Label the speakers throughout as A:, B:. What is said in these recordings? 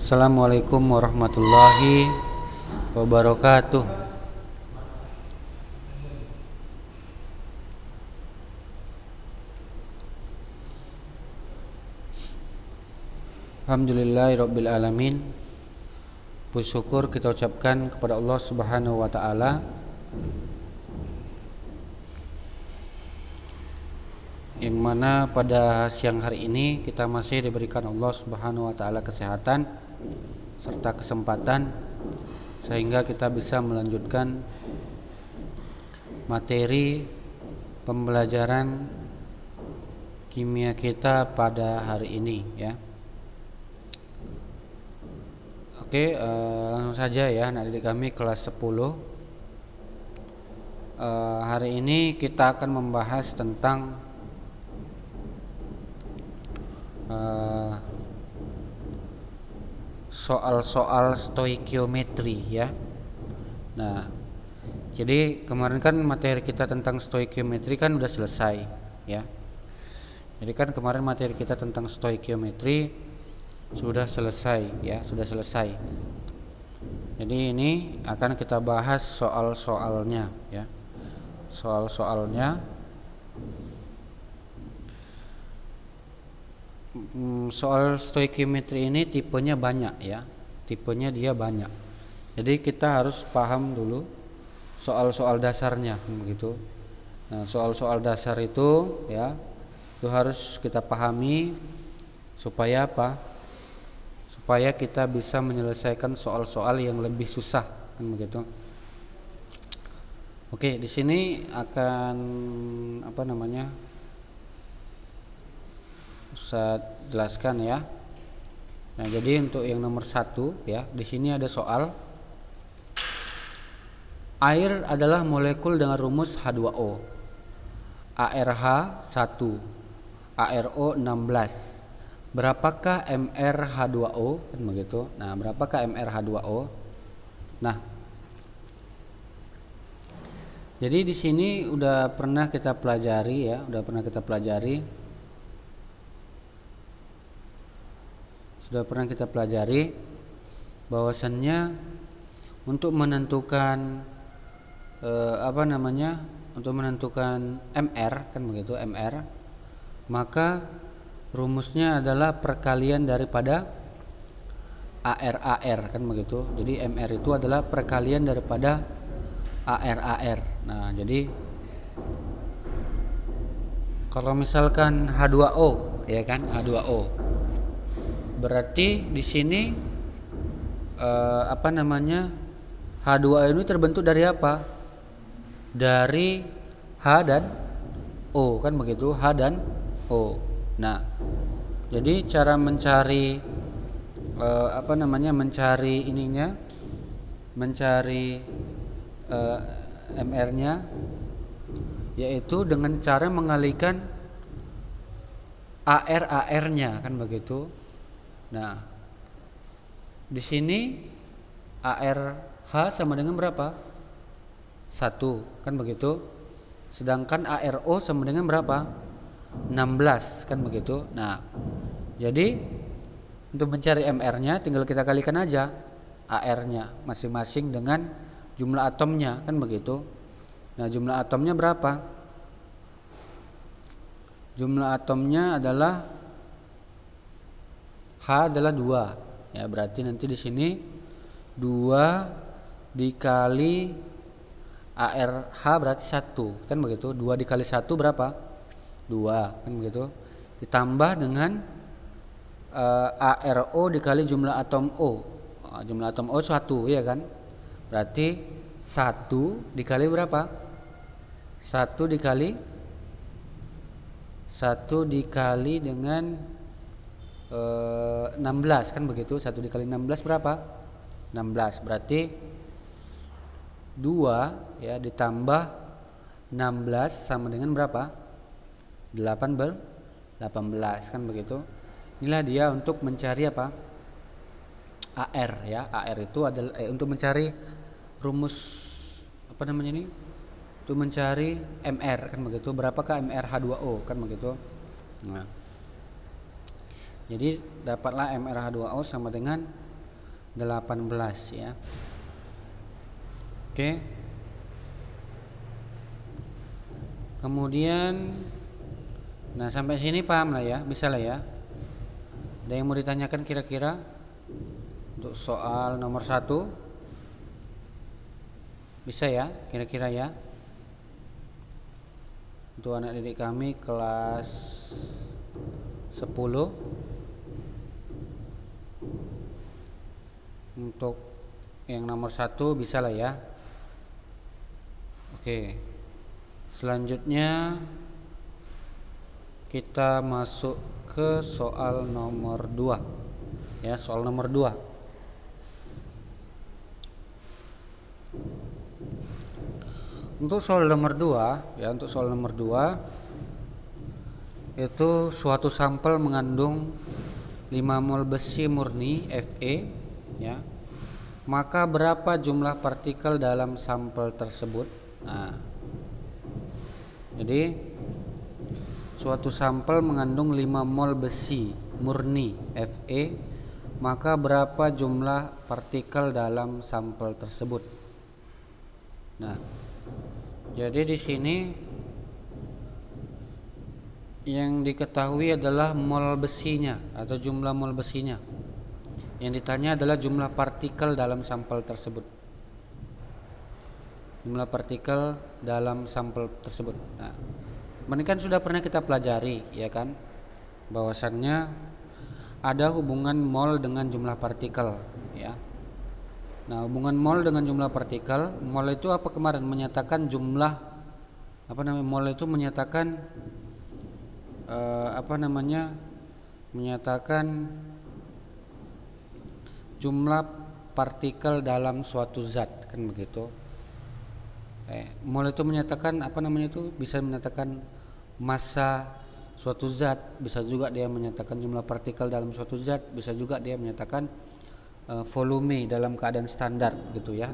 A: Assalamualaikum warahmatullahi wabarakatuh. Alhamdulillahirabbil alamin. Puji syukur kita ucapkan kepada Allah Subhanahu wa taala yang mana pada siang hari ini kita masih diberikan Allah Subhanahu wa taala kesehatan serta kesempatan sehingga kita bisa melanjutkan materi pembelajaran kimia kita pada hari ini ya. Oke, langsung saja ya anak didik kami kelas 10. Hari ini kita akan membahas tentang soal-soal stoikiometri ya. Nah, jadi kemarin kan materi kita tentang stoikiometri kan udah selesai ya. Jadi kan kemarin materi kita tentang stoikiometri sudah selesai ya, sudah selesai. Jadi ini akan kita bahas soal-soalnya ya. Soal-soalnya soal stoikiometri ini tipenya banyak ya. Tipenya dia banyak. Jadi kita harus paham dulu soal-soal dasarnya begitu. Nah, soal-soal dasar itu ya itu harus kita pahami supaya apa? Supaya kita bisa menyelesaikan soal-soal yang lebih susah kan begitu. Oke, di sini akan Ustaz jelaskan ya. Nah, jadi untuk yang nomor 1 ya, di sini ada soal air adalah molekul dengan rumus H2O. ARH 1, ARO 16. Berapakah MrH2O? Kan begitu. Nah, berapakah MrH2O? Nah, jadi di sini sudah pernah kita pelajari bahwasannya untuk menentukan MR kan begitu, MR, maka rumusnya adalah perkalian daripada AR kan begitu. Jadi MR itu adalah perkalian daripada AR. Nah, jadi kalau misalkan H2O ya kan, H2O berarti di sini H2O ini terbentuk dari apa? Dari H dan O kan begitu, H dan O. Nah, jadi cara mencari mencari MR-nya yaitu dengan cara mengalihkan AR-nya kan begitu. Nah, di sini ARH sama dengan berapa? 1 kan begitu. Sedangkan ARO sama dengan berapa? 16 kan begitu. Nah, jadi untuk mencari MR-nya tinggal kita kalikan aja AR-nya masing-masing dengan jumlah atomnya kan begitu. Nah, jumlah atomnya berapa? Jumlah atomnya adalah H adalah 2. Ya, berarti nanti di sini 2 dikali ARH berarti 1 kan begitu. 2 dikali 1 berapa? 2 kan begitu. Ditambah dengan ARO dikali jumlah atom O. Jumlah atom O 1 ya kan. Berarti 1 dikali berapa? 1 dikali dengan 16 kan begitu. 1 dikali 16 berapa? 16. Berarti 2 ya ditambah 16 sama dengan berapa? 18 kan begitu. Inilah dia untuk mencari apa? AR ya. AR itu adalah untuk mencari rumus untuk mencari MR kan begitu. Berapakah MrH2O kan begitu. Nah, jadi dapatlah MrH2O sama dengan 18 ya. Oke. Kemudian nah sampai sini paham lah ya, bisa lah ya. Ada yang mau ditanyakan kira-kira untuk soal nomor 1? Bisa ya kira-kira ya. Untuk anak didik kami kelas 10. Untuk yang nomor 1 bisa lah ya. Oke. Selanjutnya kita masuk ke soal nomor 2. Ya, soal nomor 2. Untuk soal nomor 2, ya, untuk soal nomor 2 itu suatu sampel mengandung 5 mol besi murni Fe, ya. Maka berapa jumlah partikel dalam sampel tersebut? Nah, jadi suatu sampel mengandung 5 mol besi murni Fe, maka berapa jumlah partikel dalam sampel tersebut? Nah, jadi di sini yang diketahui adalah mol besinya atau jumlah mol besinya. Yang ditanya adalah jumlah partikel dalam sampel tersebut. Jumlah partikel dalam sampel tersebut. Nah, ini kan sudah pernah kita pelajari, ya kan? Bahwasannya ada hubungan mol dengan jumlah partikel, ya. Nah, hubungan mol dengan jumlah partikel, mol itu apa kemarin menyatakan jumlah mol itu menyatakan menyatakan jumlah partikel dalam suatu zat, kan begitu. Mol itu menyatakan bisa menyatakan massa suatu zat, bisa juga dia menyatakan jumlah partikel dalam suatu zat, bisa juga dia menyatakan volume dalam keadaan standar, gitu ya.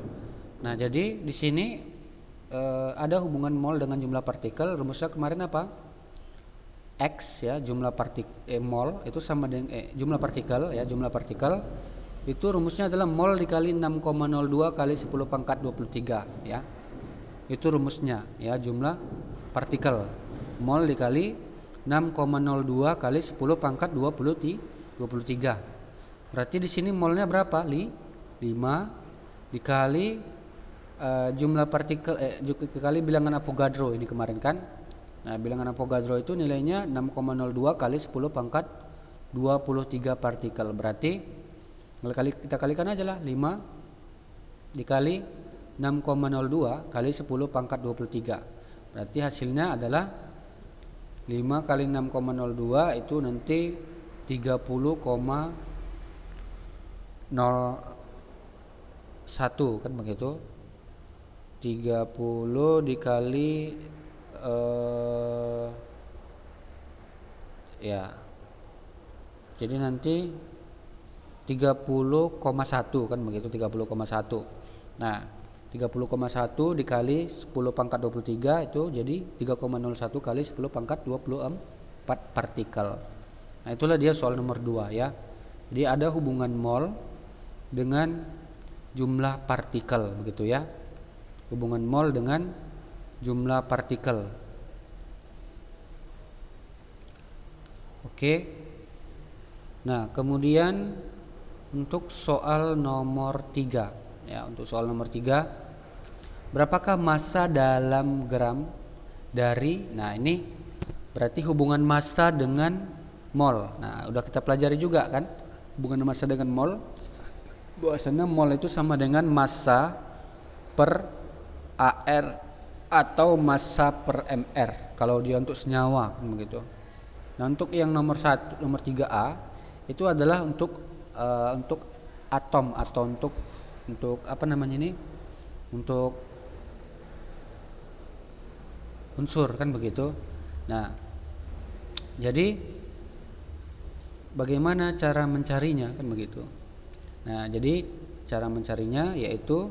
A: Nah, jadi di sini ada hubungan mol dengan jumlah partikel. Rumusnya kemarin apa? X ya, jumlah mol itu sama dengan jumlah partikel ya, jumlah partikel itu rumusnya adalah mol dikali 6,02 kali 10 pangkat 23 ya. Itu rumusnya ya, jumlah partikel. Mol dikali 6,02 kali 10 pangkat 23. Berarti di sini molnya berapa? 5 dikali jumlah partikel dikali bilangan Avogadro ini kemarin kan. Nah, bilangan Avogadro itu nilainya 6,02 kali 10 pangkat 23 partikel. Berarti kita kalikan aja lah, 5 dikali 6,02 kali 10 pangkat 23. Berarti hasilnya adalah 5 kali 6,02 itu nanti 30,01 kan begitu. 30 dikali ya. Jadi nanti 30,1 kan begitu, 30,1. Nah, 30,1 dikali 10 pangkat 23 itu jadi 3,01 kali 10 pangkat 24 partikel. Nah, itulah dia soal nomor 2 ya. Jadi ada hubungan mol dengan jumlah partikel, begitu ya. Hubungan mol dengan jumlah partikel. Oke. Nah, kemudian untuk soal nomor 3 ya, untuk soal nomor 3, berapakah massa dalam gram dari, nah ini berarti hubungan massa dengan mol. Nah, udah kita pelajari juga kan hubungan massa dengan mol. Bahwasanya mol itu sama dengan massa per AR atau massa per MR kalau dia untuk senyawa kan begitu. Nah, untuk yang nomor 3A itu adalah untuk atom atau untuk untuk unsur kan begitu. Nah, jadi bagaimana cara mencarinya kan begitu. Nah, jadi cara mencarinya yaitu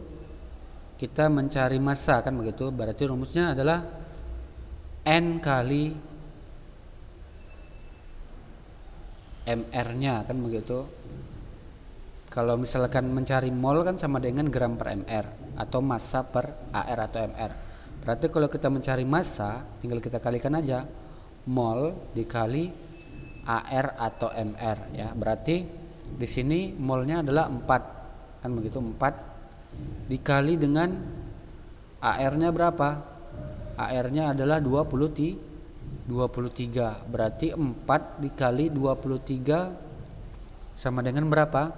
A: kita mencari massa kan begitu. Berarti rumusnya adalah N kali MR-nya kan begitu. Kalau misalkan mencari mol kan sama dengan gram per mr atau massa per ar atau mr. Berarti kalau kita mencari massa tinggal kita kalikan aja mol dikali ar atau mr ya. Berarti di sini molnya adalah 4. Kan begitu, 4 dikali dengan ar-nya berapa? AR-nya adalah 23. Berarti 4 dikali 23 sama dengan berapa?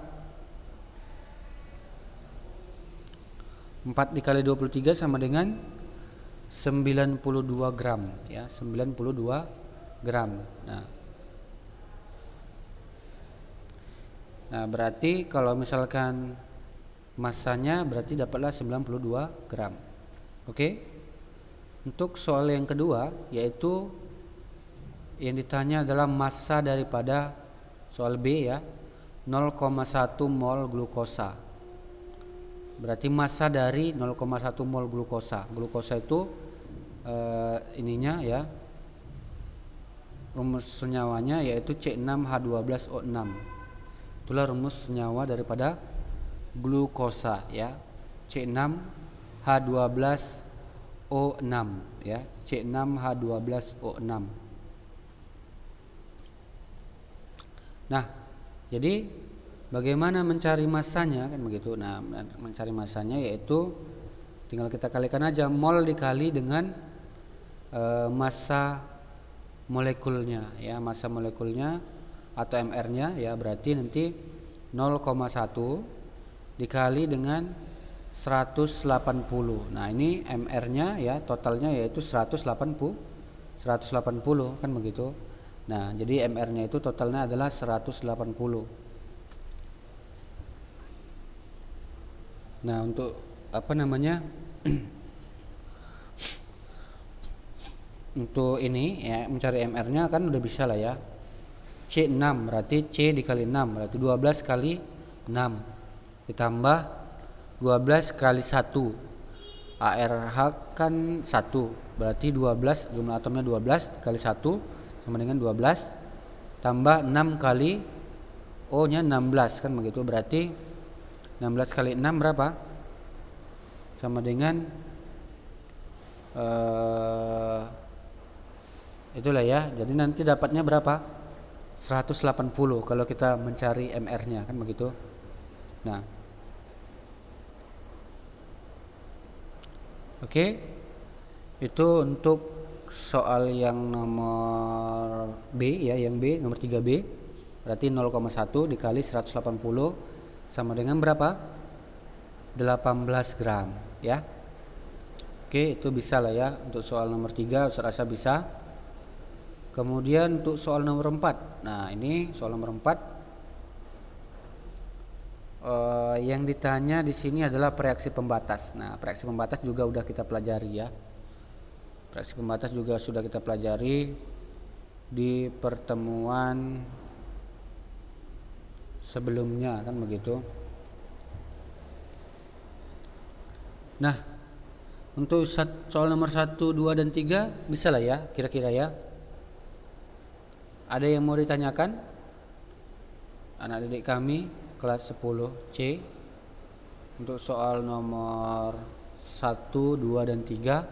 A: 4 dikali 23 sama dengan 92 gram ya, 92 gram. Nah, berarti kalau misalkan massanya berarti dapatlah 92 gram. Oke? Untuk soal yang kedua yaitu yang ditanya adalah massa daripada soal B ya, 0,1 mol glukosa. Berarti massa dari 0,1 mol glukosa. Glukosa itu ininya ya, rumus senyawanya yaitu C6H12O6. Itulah rumus senyawa daripada glukosa ya, C6H12O6 ya, C6H12O6. Nah, jadi bagaimana mencari massanya kan begitu. Nah, mencari massanya yaitu tinggal kita kalikan aja mol dikali dengan massa molekulnya ya, massa molekulnya atau mr-nya ya. Berarti nanti 0,1 dikali dengan 180. Nah, ini mr-nya ya, totalnya yaitu 180 kan begitu. Nah, jadi mr-nya itu totalnya adalah 180. Nah, untuk apa namanya? Untuk ini ya, mencari mr-nya kan udah bisa lah ya. C6 berarti C dikali 6 berarti 12 kali 6 ditambah 12 kali 1. ARH kan 1 berarti 12, jumlah atomnya 12 kali 1 sama dengan 12 tambah 6 kali O nya 16 kan begitu. Berarti 16 kali 6 berapa? Sama dengan itulah ya. Jadi nanti dapatnya berapa? 180 kalau kita mencari mr-nya kan begitu. Nah, oke. Itu untuk soal yang nomor B ya, yang B nomor 3B. Berarti 0,1 dikali 180 sama dengan berapa? 18 gram ya. Oke, itu bisa lah ya. Untuk soal nomor 3 saya rasa bisa. Kemudian untuk soal nomor 4. Nah, ini soal nomor 4 yang ditanya di sini adalah reaksi pembatas. Nah, reaksi pembatas juga udah kita pelajari ya. Reaksi pembatas juga sudah kita pelajari di pertemuan sebelumnya kan begitu. Nah, untuk soal nomor 1, 2 dan 3 bisa lah ya, kira-kira ya. Ada yang mau ditanyakan? Anak didik kami kelas 10C untuk soal nomor 1, 2 dan 3.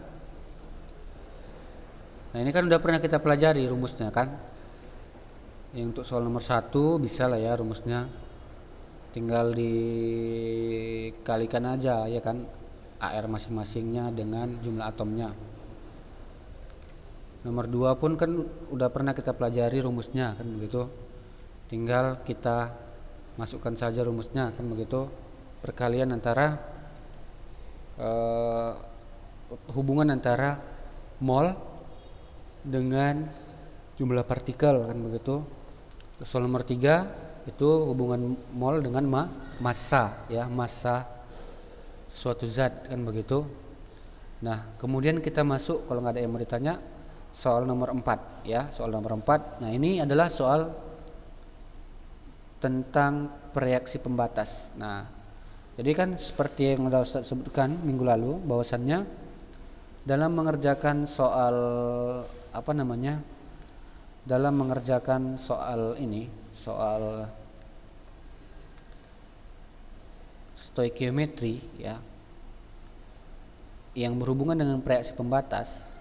A: Nah, ini kan udah pernah kita pelajari rumusnya kan. Yang untuk soal nomor 1 bisa lah ya rumusnya. Tinggal dikalikan aja ya kan, AR masing-masingnya dengan jumlah atomnya. Nomor 2 pun kan udah pernah kita pelajari rumusnya kan begitu. Tinggal kita masukkan saja rumusnya kan begitu. Perkalian antara hubungan antara mol dengan jumlah partikel kan begitu. Soal nomor 3 itu hubungan mol dengan massa ya, massa suatu zat kan begitu. Nah, kemudian kita masuk kalau nggak ada yang mau ditanya soal nomor 4 ya, soal nomor 4. Nah, ini adalah soal tentang reaksi pembatas. Nah, jadi kan seperti yang sudah Ustaz sebutkan minggu lalu bahwasannya dalam mengerjakan soal dalam mengerjakan soal ini, soal stoikiometri ya, yang berhubungan dengan reaksi pembatas,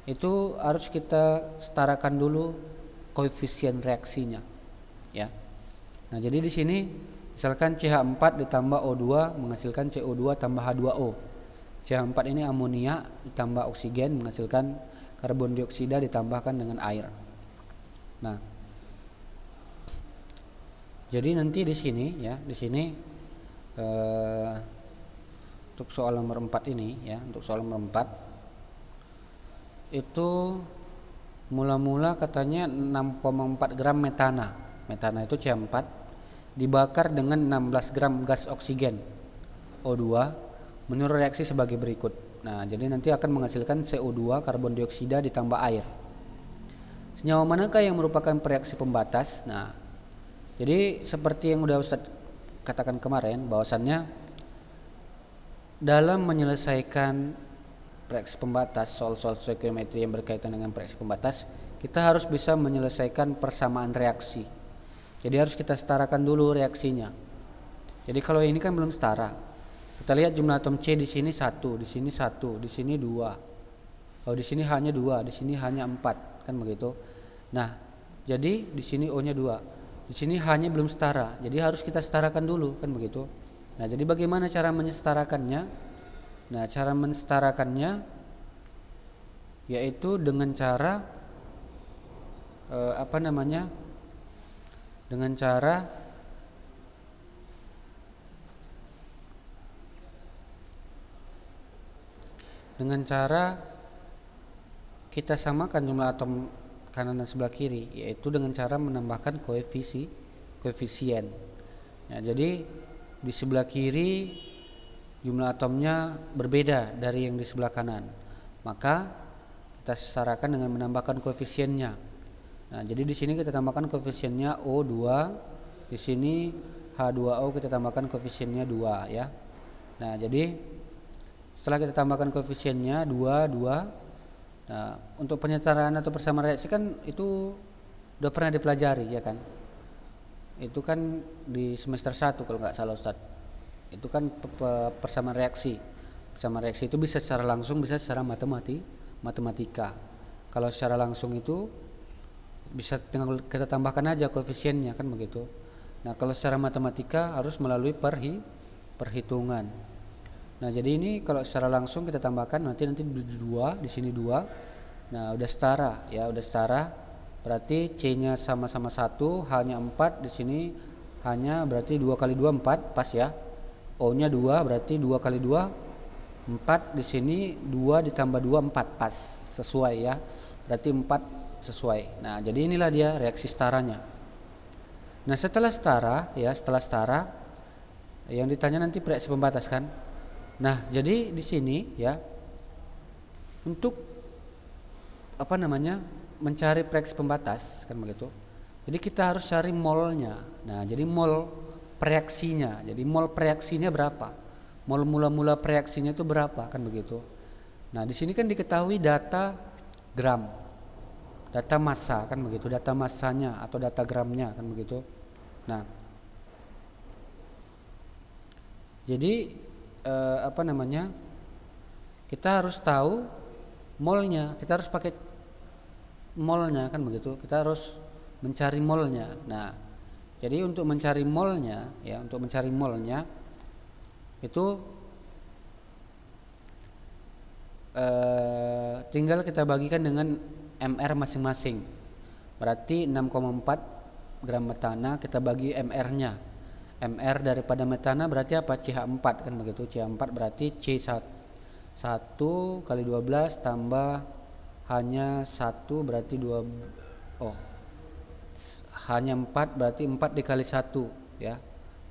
A: itu harus kita setarakan dulu koefisien reaksinya ya. Nah, jadi di sini misalkan CH4 ditambah O2 menghasilkan CO2 tambah H2O. CH4 ini amonia ditambah oksigen menghasilkan karbon dioksida ditambahkan dengan air. Nah, jadi nanti di sini ya, di sini untuk soal nomor 4 ini ya, untuk soal nomor 4 itu mula-mula katanya 6,4 gram metana. Metana itu CH4 dibakar dengan 16 gram gas oksigen O2 menurut reaksi sebagai berikut. Nah, jadi nanti akan menghasilkan CO2 karbon dioksida ditambah air. Senyawa manakah yang merupakan reaksi pembatas? Nah, jadi seperti yang udah Ustadz katakan kemarin, bahwasannya dalam menyelesaikan reaksi pembatas, soal-soal stoikiometri yang berkaitan dengan reaksi pembatas, kita harus bisa menyelesaikan persamaan reaksi. Jadi harus kita setarakan dulu reaksinya. Jadi kalau ini kan belum setara. Kita lihat jumlah atom C di sini 1, di sini 1, di sini 2. Oh, di sini hanya 2, di sini hanya 4, kan begitu. Nah, jadi di sini O-nya 2. Di sini hanya belum setara. Jadi harus kita setarakan dulu, kan begitu. Nah, jadi bagaimana cara mensetarakannya? Nah, cara mensetarakannya yaitu dengan cara dengan cara kita samakan jumlah atom kanan dan sebelah kiri, yaitu dengan cara menambahkan koefisien. Ya, jadi di sebelah kiri jumlah atomnya berbeda dari yang di sebelah kanan, maka kita setarakan dengan menambahkan koefisiennya. Nah, jadi di sini kita tambahkan koefisiennya O2, di sini H2O kita tambahkan koefisiennya 2 ya. Nah, jadi setelah kita tambahkan koefisiennya 2, 2. Nah, untuk penyetaraan atau persamaan reaksi kan itu udah pernah dipelajari ya kan. Itu kan di semester 1 kalau nggak salah Ustadz. Itu kan persamaan reaksi. Persamaan reaksi itu bisa secara langsung, bisa secara matematika. Kalau secara langsung itu bisa tinggal kita tambahkan aja koefisiennya, kan begitu. Nah, kalau secara matematika harus melalui perhitungan. Nah, jadi ini kalau secara langsung kita tambahkan nanti 2, di sini 2. Nah, udah setara ya, udah setara. Berarti C-nya sama-sama 1, H-nya 4, di sini hanya berarti 2 kali 2 4, pas ya. O-nya 2, berarti 2 kali 2 4, di sini 2 ditambah 2 4, pas sesuai ya. Berarti 4 sesuai. Nah, jadi inilah dia reaksi setaranya. Nah, setelah setara yang ditanya nanti reaksi pembatas kan. Nah, jadi di sini ya untuk mencari reaksi pembatas kan begitu. Jadi kita harus cari molnya. Nah, jadi mol reaksinya. Jadi mol reaksinya berapa? Mol mula-mula reaksinya itu berapa kan begitu. Nah, di sini kan diketahui data gram. Data massa kan begitu, data massanya atau data gramnya kan begitu. Nah, jadi kita harus tahu molnya, kita harus pakai molnya kan begitu. Kita harus mencari molnya. Nah, jadi untuk mencari molnya itu tinggal kita bagikan dengan MR masing-masing. Berarti 6,4 gram metana kita bagi MR-nya. MR daripada metana berarti apa? CH4 kan begitu. CH4 berarti C1 kali 12 tambah hanya 1 berarti 2. Hanya 4 berarti 4 dikali 1 ya.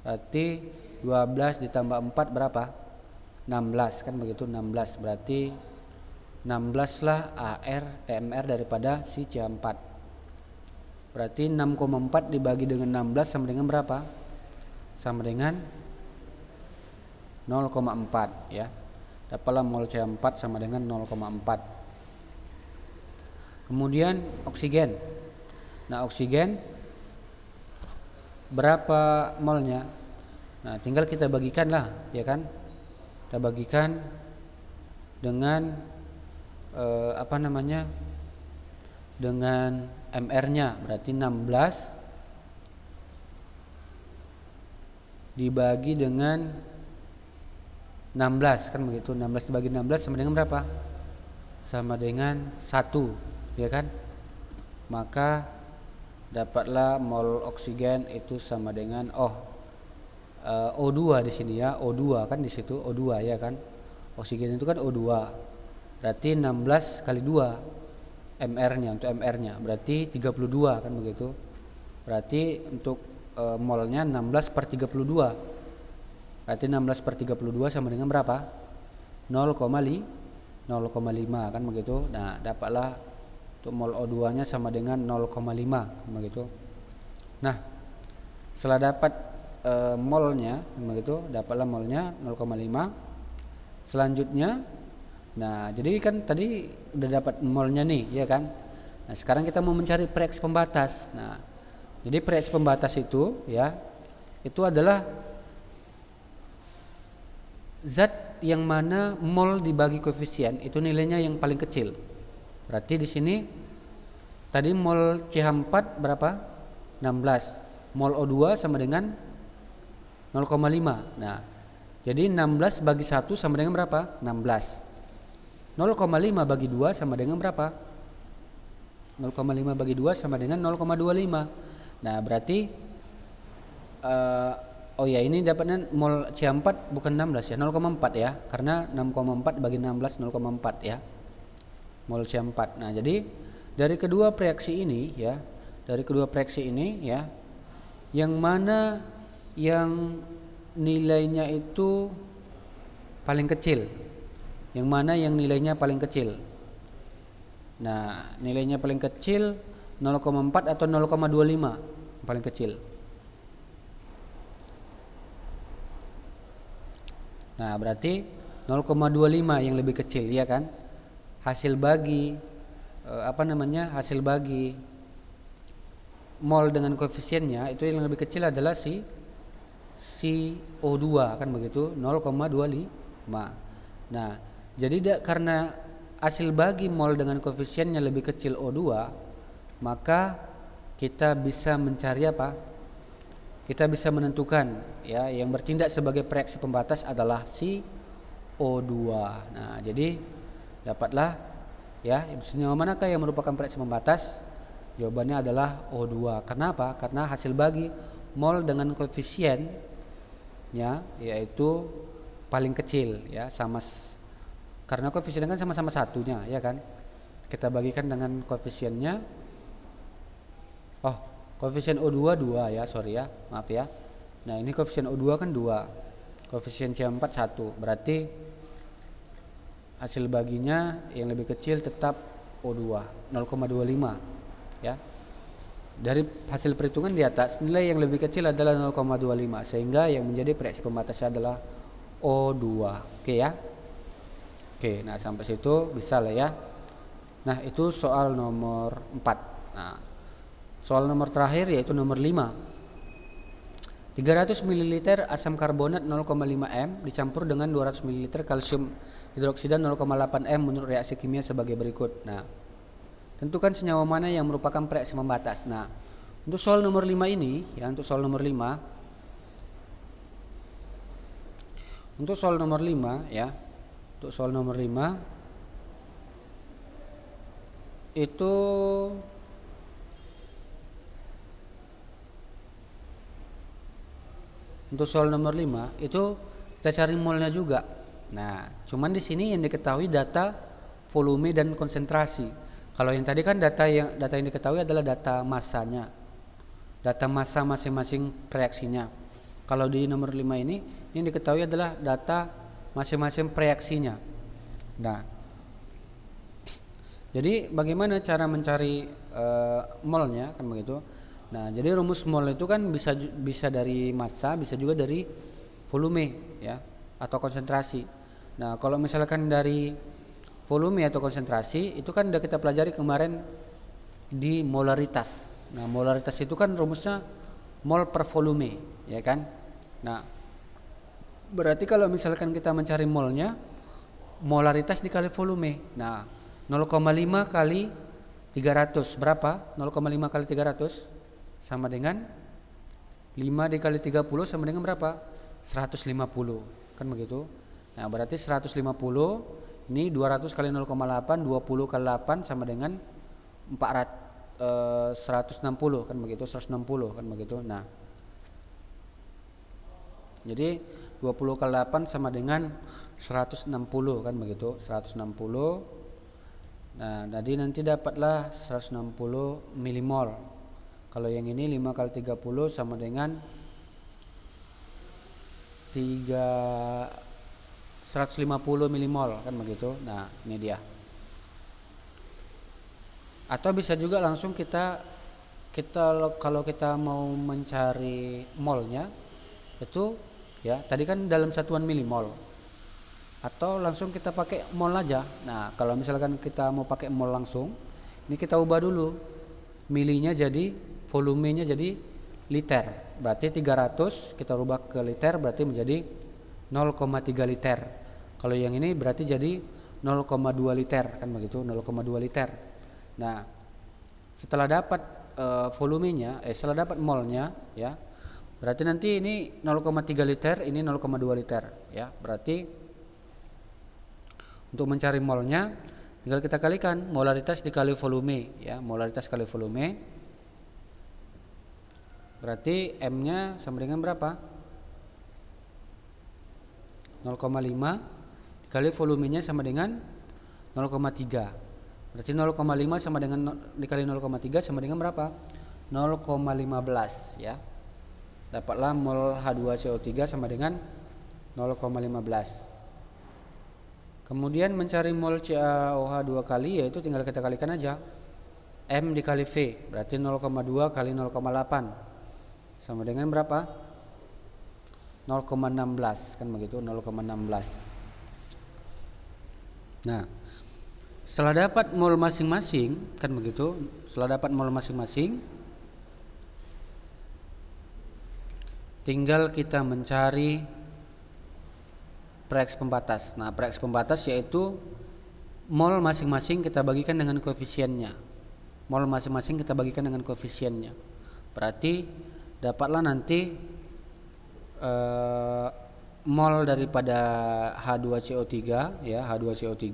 A: Berarti 12 ditambah 4 berapa? 16 kan begitu. 16 berarti 16 lah MR daripada si CH4. Berarti 6,4 dibagi dengan 16 sama dengan berapa? Sama dengan 0,4 ya. Dapatlah mol CH4 sama dengan 0,4. Kemudian oksigen. Nah, oksigen berapa molnya? Nah, tinggal kita bagikan lah, ya kan? Kita bagikan dengan apa namanya? Dengan MR-nya, berarti 16 dibagi dengan 16, kan begitu. 16 dibagi 16 sama dengan berapa? Sama dengan 1, ya kan? Maka dapatlah mol oksigen itu sama dengan O2 di sini ya, O2 kan di situ O2 ya kan. Oksigen itu kan O2. Berarti 16 kali 2 MR-nya, untuk MR-nya berarti 32 kan begitu. Berarti untuk molnya 16 per 32. Berarti 16 per 32 sama dengan berapa? 0,5 kan begitu. Nah, dapatlah untuk mol O2 nya sama dengan 0,5 kan begitu. Nah, setelah dapat molnya begitu, dapatlah molnya 0,5. Selanjutnya, nah jadi kan tadi udah dapat molnya nih, ya kan? Nah, sekarang kita mau mencari preeks pembatas. Nah, jadi preeks pembatas itu ya, itu adalah zat yang mana mol dibagi koefisien itu nilainya yang paling kecil. Berarti di sini tadi mol CH4 berapa? 16. Mol O2 sama dengan 0,5. Nah, jadi 16 bagi 1 sama dengan berapa? 16. 0,5 bagi 2 sama dengan berapa? 0,5 bagi 2 sama dengan 0,25. Nah, berarti ini dapatnya mol C4 bukan 16 ya, 0,4 ya. Karena 6,4 bagi 16 0,4 ya. Mol C4. Nah, jadi dari kedua reaksi ini ya, yang mana yang nilainya itu paling kecil? Yang mana yang nilainya paling kecil? Nah, nilainya paling kecil 0,4 atau 0,25 paling kecil. Nah, berarti 0,25 yang lebih kecil, ya kan? Hasil bagi hasil bagi mol dengan koefisiennya itu yang lebih kecil adalah si O2 kan begitu, 0,25. Nah, jadi karena hasil bagi mol dengan koefisiennya lebih kecil O2, maka kita bisa mencari apa? Kita bisa menentukan ya, yang bertindak sebagai reaksi pembatas adalah si O2. Nah, jadi dapatlah ya, senyawa manakah yang merupakan reaksi pembatas? Jawabannya adalah O2. Kenapa? Karena hasil bagi mol dengan koefisiennya yaitu paling kecil ya, karena koefisien kan sama-sama satunya ya kan. Kita bagikan dengan koefisiennya. Koefisien O2 2 ya, sorry ya, maaf ya. Nah, ini koefisien O2 kan 2. Koefisien C4 1. Berarti hasil baginya yang lebih kecil tetap O2, 0,25 ya. Dari hasil perhitungan di atas, nilai yang lebih kecil adalah 0,25, sehingga yang menjadi reaksi pembatasnya adalah O2. Oke ya. Oke, nah sampai situ bisa lah ya. Nah, itu soal nomor 4. Nah, soal nomor terakhir yaitu nomor 5. 300 ml asam karbonat 0,5 m dicampur dengan 200 ml kalsium hidroksida 0,8 m menurut reaksi kimia sebagai berikut. Nah, tentukan senyawa mana yang merupakan reaksi pembatas. Nah, untuk soal nomor 5 ini ya, untuk soal nomor 5 itu kita cari molnya juga. Nah, cuman di sini yang diketahui data volume dan konsentrasi. Kalau yang tadi kan data yang diketahui adalah data massanya, data massa masing-masing reaksinya. Kalau di nomor 5 ini yang diketahui adalah data masing-masing reaksinya. Nah, jadi bagaimana cara mencari molnya kan begitu. Nah, jadi rumus mol itu kan bisa dari massa, bisa juga dari volume ya, atau konsentrasi. Nah, kalau misalkan dari volume atau konsentrasi itu kan udah kita pelajari kemarin di molaritas. Nah, molaritas itu kan rumusnya mol per volume, ya kan? Nah, Berarti kalau misalkan kita mencari molnya, molaritas dikali volume. Nah, 0,5 kali 300 berapa? 0,5 kali 300 sama dengan 5 dikali 30 sama dengan berapa? 150. Kan begitu? Nah, berarti 150 ini 200 kali 0,8, 20 kali 8 sama dengan 160 kan begitu, 160 kan begitu. Nah, jadi 20 kali 8 sama dengan 160 kan begitu, 160. Nah, jadi nanti dapatlah 160 milimol. Kalau yang ini 5 kali 30 sama dengan 150 milimol kan begitu. Nah, ini dia. Atau bisa juga langsung kita kalau kita mau mencari molnya itu ya, tadi kan dalam satuan milimol. Atau langsung kita pakai mol aja. Nah, kalau misalkan kita mau pakai mol langsung, ini kita ubah dulu. Milinya jadi volumenya jadi liter. Berarti 300 kita rubah ke liter berarti menjadi 0,3 liter. Kalau yang ini berarti jadi 0,2 liter kan begitu, 0,2 liter. Nah, setelah dapat volumenya, setelah dapat molnya ya, berarti nanti ini 0,3 liter, ini 0,2 liter ya. Berarti untuk mencari molnya tinggal kita kalikan molaritas dikali volume ya, molaritas kali volume. Berarti M-nya sama dengan berapa? 0,5 dikali volumenya sama dengan 0,3. Berarti 0,5 sama dengan dikali 0,3 sama dengan berapa? 0,15 ya. Dapatlah mol H2CO3 sama dengan 0,15. Kemudian mencari mol CaOH 2 kali, yaitu tinggal kita kalikan aja M dikali V, berarti 0,2 kali 0,8 sama dengan berapa? 0,16 kan begitu, 0,16. Nah, setelah dapat mol masing-masing kan begitu, setelah dapat mol masing-masing tinggal kita mencari preeks pembatas. Nah, preeks pembatas yaitu mol masing-masing kita bagikan dengan koefisiennya. Mol masing-masing kita bagikan dengan koefisiennya. Berarti dapatlah nanti mol daripada H2CO3 ya, H2CO3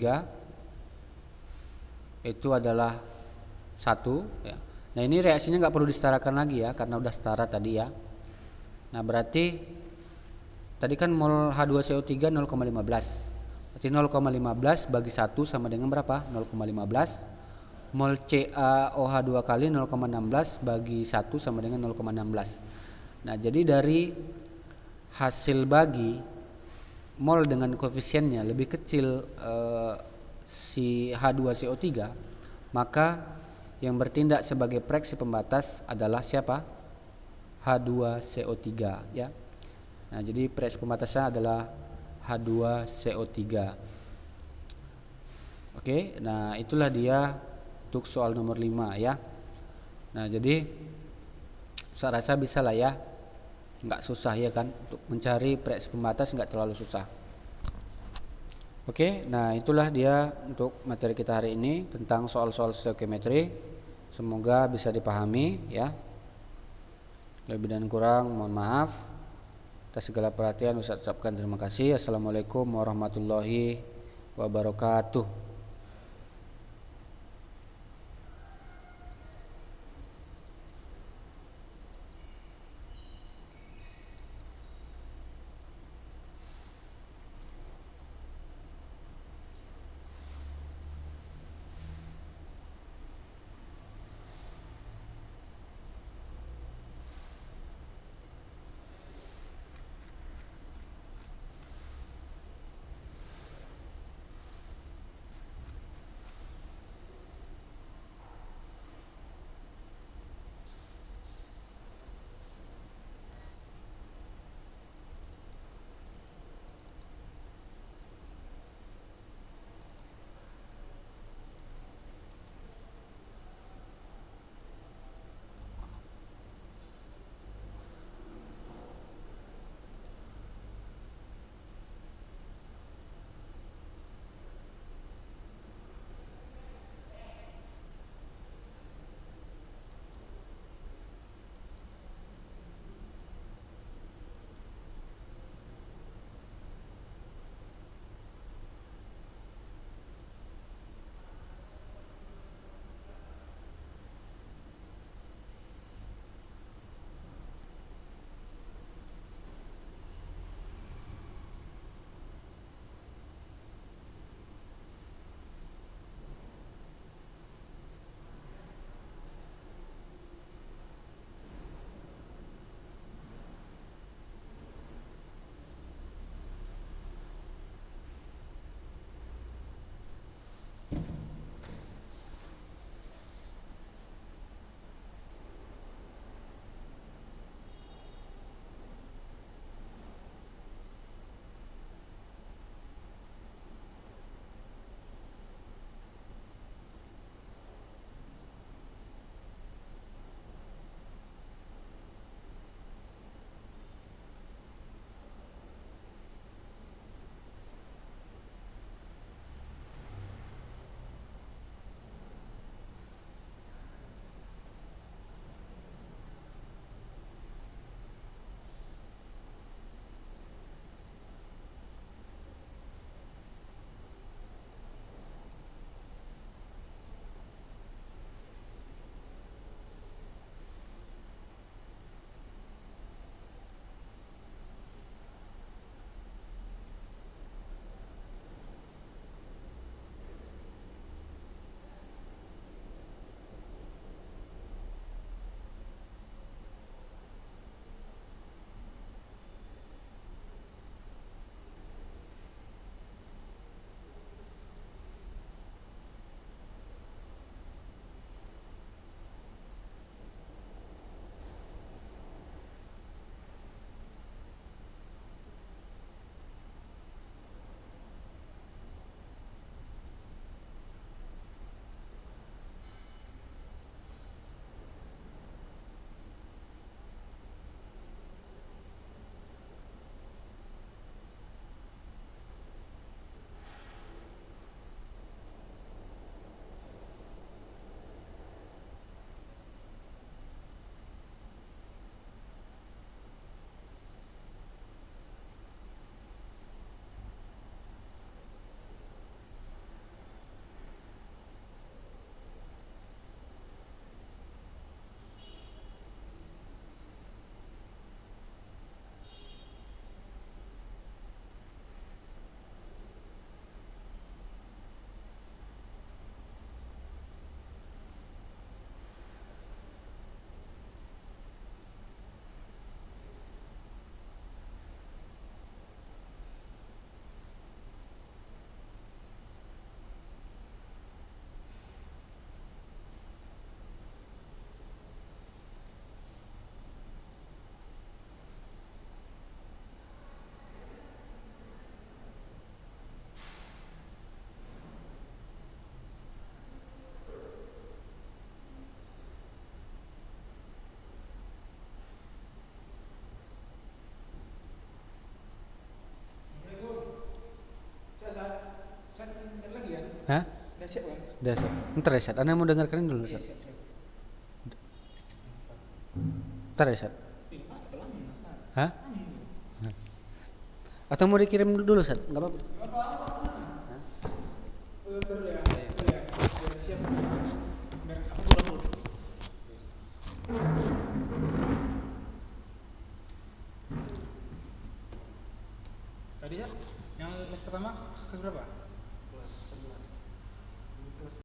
A: itu adalah 1 ya. Nah, ini reaksinya nggak perlu disetarakan lagi ya, karena udah setara tadi ya. Nah, berarti tadi kan mol H2CO3 0,15. Berarti 0,15 bagi 1 sama dengan berapa? 0,15. Mol CaOH 2 kali 0,16 bagi 1 sama dengan 0,16. Nah, jadi dari hasil bagi mol dengan koefisiennya lebih kecil si H2CO3, maka yang bertindak sebagai preeks pembatas adalah siapa? H2CO3 ya. Nah, jadi preeks pembatasnya adalah H2CO3. Oke, nah itulah dia untuk soal nomor 5 ya. Nah, jadi saya rasa bisa lah ya, nggak susah ya kan, untuk mencari preeks pembatas nggak terlalu susah. Oke, nah itulah dia untuk materi kita hari ini tentang soal-soal stoichiometry. Semoga bisa dipahami ya. Lebih dan kurang mohon maaf. Atas segala perhatian Ustaz ucapkan terima kasih. Assalamualaikum warahmatullahi wabarakatuh.
B: Udah siap kan?
A: Udah siap. Ntar ya Sat, Anda mau dengarkan ini dulu
B: Iya,
A: Sat.
B: siap.
A: Ntar ya Sat.
B: Pelan masa.
A: Hah? Atau mau dikirim dulu Sat? Gak apa-apa.
B: Terus ya. Biar siap. Biar aku pulang dulu. Tadi ya, yang les pertama kelas berapa? Kelas 11.